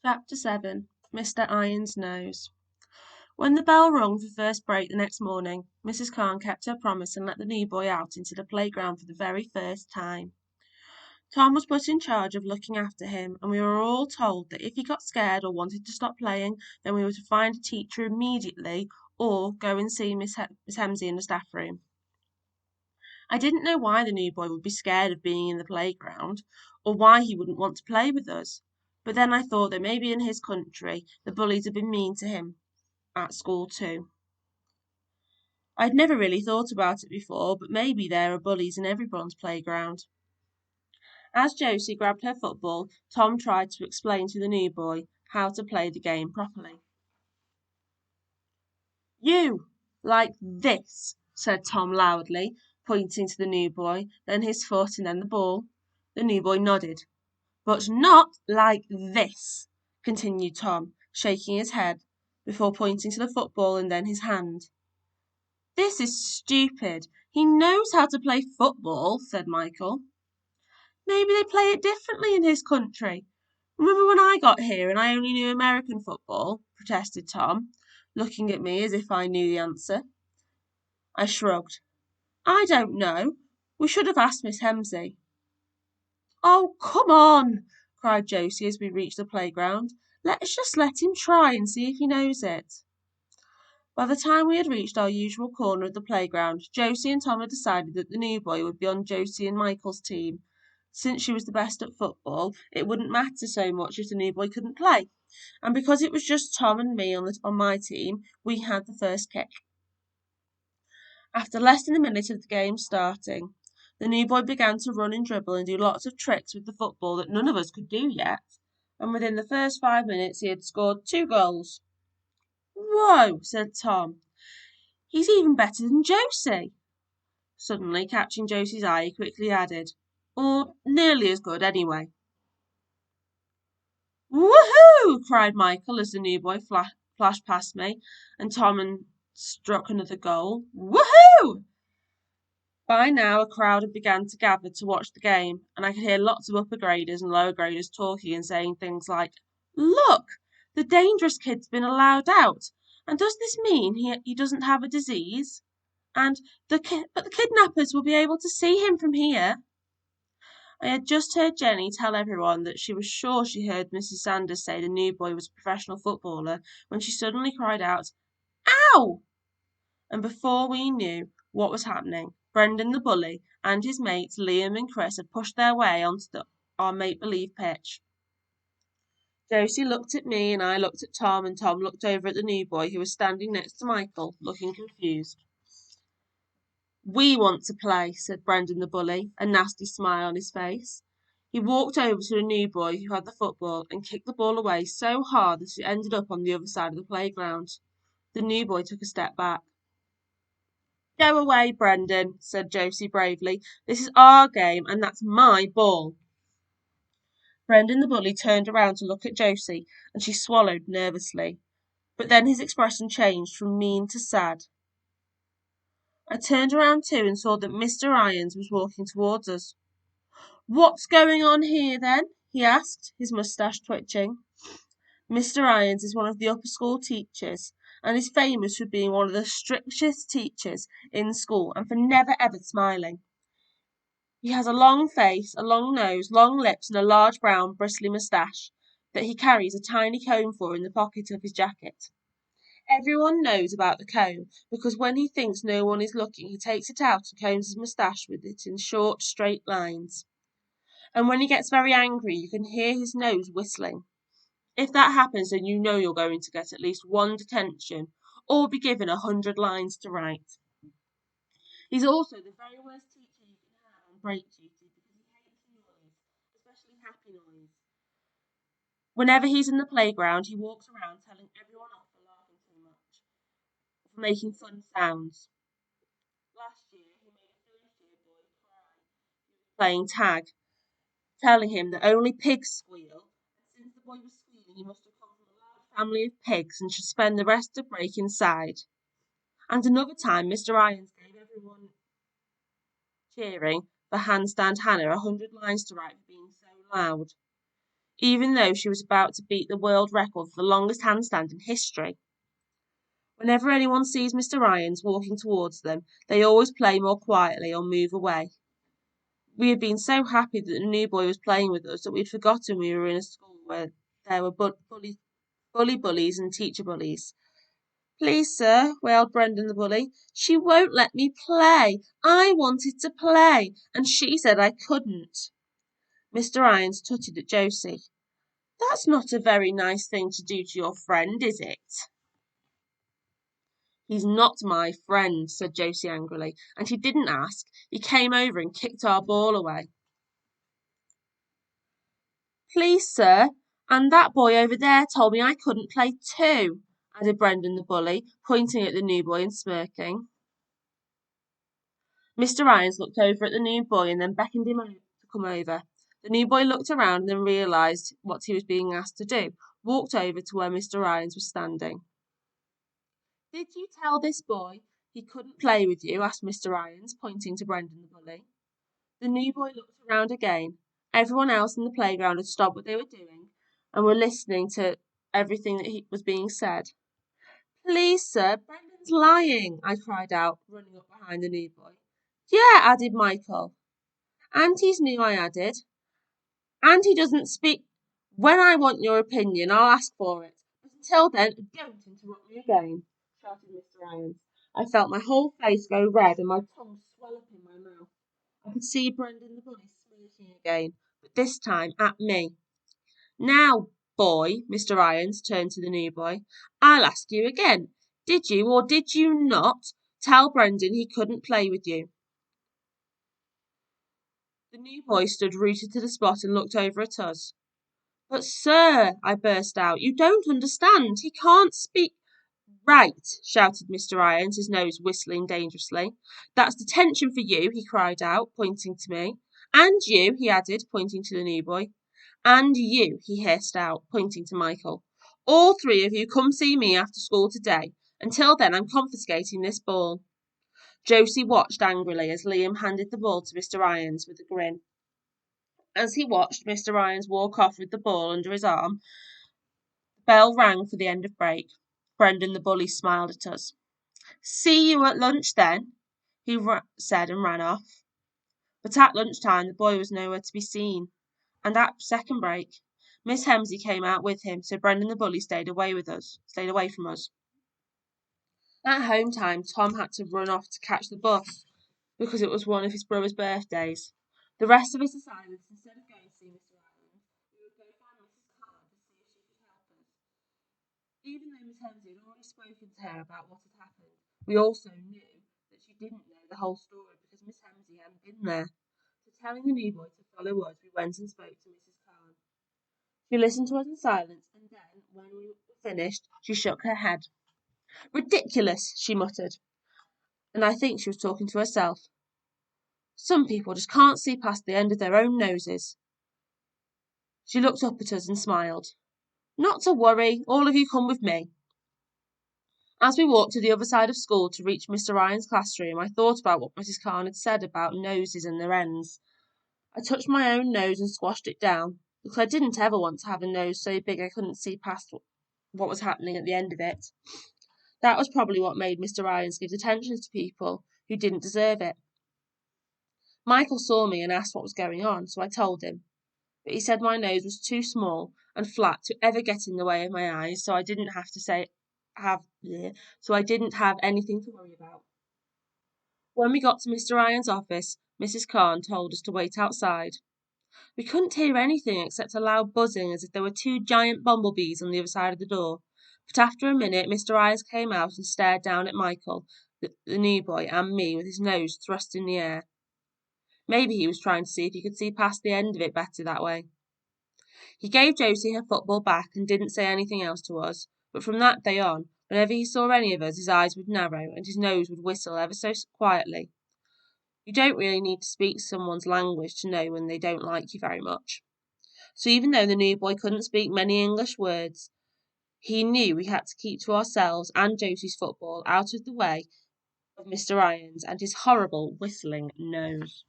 Chapter 7 Mr. Iron's Nose. When the bell rung for first break the next morning, Mrs. Carn kept her promise and let the new boy out into the playground for the very first time. Tom was put in charge of looking after him, and we were all told that if he got scared or wanted to stop playing, then we were to find a teacher immediately or go and see Miss Hemsey in the staff room. I didn't know why the new boy would be scared of being in the playground, or why he wouldn't want to play with us. But then I thought that maybe in his country the bullies had been mean to him at school too. I'd never really thought about it before, but maybe there are bullies in everyone's playground. As Josie grabbed her football, Tom tried to explain to the new boy how to play the game properly. You, like this, said Tom loudly, pointing to the new boy, then his foot and then the ball. The new boy nodded. But not like this, continued Tom, shaking his head, before pointing to the football and then his hand. This is stupid. He knows how to play football, said Michael. Maybe they play it differently in his country. Remember when I got here and I only knew American football? Protested Tom, looking at me as if I knew the answer. I shrugged. I don't know. We should have asked Miss Hemsey. Oh, come on, cried Josie as we reached the playground. Let's just let him try and see if he knows it. By the time we had reached our usual corner of the playground, Josie and Tom had decided that the new boy would be on Josie and Michael's team. Since she was the best at football, it wouldn't matter so much if the new boy couldn't play. And because it was just Tom and me on my team, we had the first kick. After less than a minute of the game starting, the new boy began to run and dribble and do lots of tricks with the football that none of us could do yet, and within the first 5 minutes he had scored 2 goals. Whoa, said Tom. He's even better than Josie. Suddenly, catching Josie's eye, he quickly added, or nearly as good anyway. Woohoo! Cried Michael as the new boy flashed past me, and Tom struck another goal. Woohoo! By now a crowd had begun to gather to watch the game, and I could hear lots of upper graders and lower graders talking and saying things like, Look! The dangerous kid's been allowed out, and does this mean he doesn't have a disease? And but the kidnappers will be able to see him from here. I had just heard Jenny tell everyone that she was sure she heard Mrs. Sanders say the new boy was a professional footballer when she suddenly cried out, Ow! And before we knew what was happening, Brendan the bully and his mates Liam and Chris had pushed their way onto our make-believe pitch. Josie looked at me and I looked at Tom, and Tom looked over at the new boy who was standing next to Michael, looking confused. We want to play, said Brendan the bully, a nasty smile on his face. He walked over to the new boy who had the football and kicked the ball away so hard that it ended up on the other side of the playground. The new boy took a step back. Go away, Brendan, said Josie bravely. This is our game, and that's my ball. Brendan the bully turned around to look at Josie, and she swallowed nervously. But then his expression changed from mean to sad. I turned around too and saw that Mr. Irons was walking towards us. What's going on here, then? He asked, his moustache twitching. Mr. Irons is one of the upper school teachers, and is famous for being one of the strictest teachers in school and for never ever smiling. He has a long face, a long nose, long lips, and a large brown bristly moustache that he carries a tiny comb for in the pocket of his jacket. Everyone knows about the comb, because when he thinks no one is looking, he takes it out and combs his moustache with it in short, straight lines. And when he gets very angry, you can hear his nose whistling. If that happens, then you know you're going to get at least 1 detention, or be given 100 lines to write. He's also the very worst teacher you can have on break duty because he hates noise, especially happy noise. Whenever he's in the playground, he walks around telling everyone off for laughing too much, for making fun sounds. Last year, he made a first-year boy cry playing tag, telling him that only pigs squeal, and since the boy was squealing, he must have come from a large family of pigs and should spend the rest of break inside. And another time, Mr. Irons gave everyone cheering for Handstand Hannah 100 lines to write for being so loud. even though she was about to beat the world record for the longest handstand in history. Whenever anyone sees Mr. Irons walking towards them, they always play more quietly or move away. We had been so happy that the new boy was playing with us that we'd forgotten we were in a school where there were bullies and teacher bullies. Please, sir, wailed Brendan the bully, she won't let me play. I wanted to play, and she said I couldn't. Mr. Irons tutted at Josie. That's not a very nice thing to do to your friend, is it? He's not my friend, said Josie angrily, and he didn't ask. He came over and kicked our ball away. Please, sir, and that boy over there told me I couldn't play too, added Brendan the bully, pointing at the new boy and smirking. Mr. Irons looked over at the new boy and then beckoned him to come over. The new boy looked around and then realised what he was being asked to do, walked over to where Mr. Irons was standing. Did you tell this boy he couldn't play with you? Asked Mr. Irons, pointing to Brendan the bully. The new boy looked around again. Everyone else in the playground had stopped what they were doing and were listening to everything that was being said. Please, sir, Brendan's lying, I cried out, running up behind the new boy. Yeah, added Michael. And he's new, I added. And he doesn't speak. When I want your opinion, I'll ask for it. But until then, don't interrupt me again, shouted Mr. Irons. I felt my whole face go red and my tongue swell up in my mouth. I could see Brendan the bully smirking again, but this time at me. Now, boy, Mr. Irons turned to the new boy, I'll ask you again. Did you or did you not tell Brendan he couldn't play with you? The new boy stood rooted to the spot and looked over at us. But, sir, I burst out, you don't understand. He can't speak. Right, shouted Mr. Irons, his nose whistling dangerously. That's detention for you, he cried out, pointing to me. And you, he added, pointing to the new boy. And you, he hissed out, pointing to Michael. All three of you come see me after school today. Until then, I'm confiscating this ball. Josie watched angrily as Liam handed the ball to Mr. Irons with a grin. As he watched Mr. Irons walk off with the ball under his arm, the bell rang for the end of break. Brendan the bully smiled at us. See you at lunch then, he said and ran off. But at lunchtime the boy was nowhere to be seen, and at second break, Miss Hemsley came out with him, so Brendan the bully stayed away from us. At home time, Tom had to run off to catch the bus because it was one of his brother's birthdays. The rest of us decided instead of going to see Mr. Rowlands, we would go find Mrs. Carr to see if she could help us. Even though Miss Hemsley had already spoken to her about what had happened, we also knew that she didn't know the whole story because Miss Hemsley hadn't been there. So telling the new boy to follow us, we went and spoke to Mrs. Carr. She listened to us in silence, and then, when we were finished, she shook her head. Ridiculous, she muttered, and I think she was talking to herself. Some people just can't see past the end of their own noses. She looked up at us and smiled. Not to worry, all of you come with me. As we walked to the other side of school to reach Mr. Irons' classroom, I thought about what Mrs. Carr had said about noses and their ends. I touched my own nose and squashed it down, because I didn't ever want to have a nose so big I couldn't see past what was happening at the end of it. That was probably what made Mr. Irons give attention to people who didn't deserve it. Michael saw me and asked what was going on, so I told him. But he said my nose was too small and flat to ever get in the way of my eyes, so I didn't have anything to worry about. When we got to Mr. Irons' office, Mrs. Carr told us to wait outside. We couldn't hear anything except a loud buzzing as if there were two giant bumblebees on the other side of the door. But after a minute, Mr. Irons came out and stared down at Michael, the new boy, and me, with his nose thrust in the air. Maybe he was trying to see if he could see past the end of it better that way. He gave Josie her football back and didn't say anything else to us, but from that day on, whenever he saw any of us, his eyes would narrow and his nose would whistle ever so quietly. You don't really need to speak someone's language to know when they don't like you very much. So even though the new boy couldn't speak many English words, he knew we had to keep to ourselves and Josie's football out of the way of Mr. Irons and his horrible whistling nose.